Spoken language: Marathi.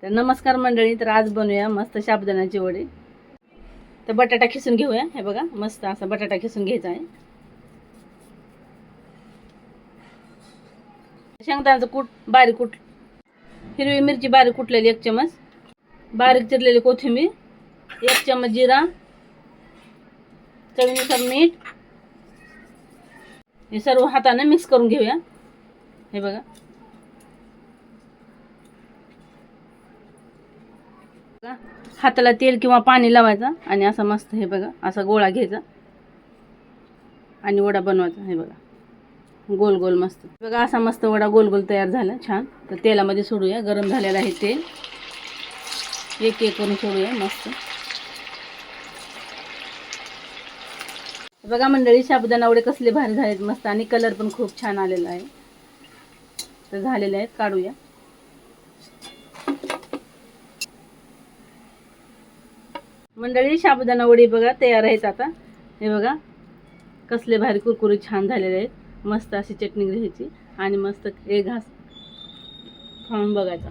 तर नमस्कार मंडळी, तर आज बनवूया मस्त साबुदाण्याची वडे. तर बटाटा खिसून घेऊया. हे बघा, मस्त असा बटाटा खिसून घ्यायचा आहे. शेंगदाण्याचं कूट बारीक कूट, हिरवी मिरची बारीक कुटलेली 1 चमच, बारीक चिरलेली कोथिंबीर, 1 चमच जिरा, चवीनुसार मीठ. हे सर्व हाताने मिक्स करून घेऊया. हे बघा, हाताला तेल किंवा पाणी लावायचं आणि असा मस्त हे बघा असा गोळा घ्यायचा आणि वडा बनवायचा. हे बघा गोल गोल मस्त बघा असा मस्त वडा गोल गोल तयार झाला छान. तर तेलामध्ये सोडूया. गरम झालेलं आहे तेल. एक एक करून सोडूया मस्त. बघा मंडळी, साबुदाणा वडे कसले भारी झालेत मस्त आणि कलर पण खूप छान आलेला आहे. तर झालेले आहेत, काढूया. मंडळी साबुदाणा वडी बघा तयार आहेत आता. हे बघा कसले भारी कुरकुरीत छान झालेले आहेत. मस्त अशी चटणी घ्यायची आणि मस्त एक घास खाऊन बघायचा.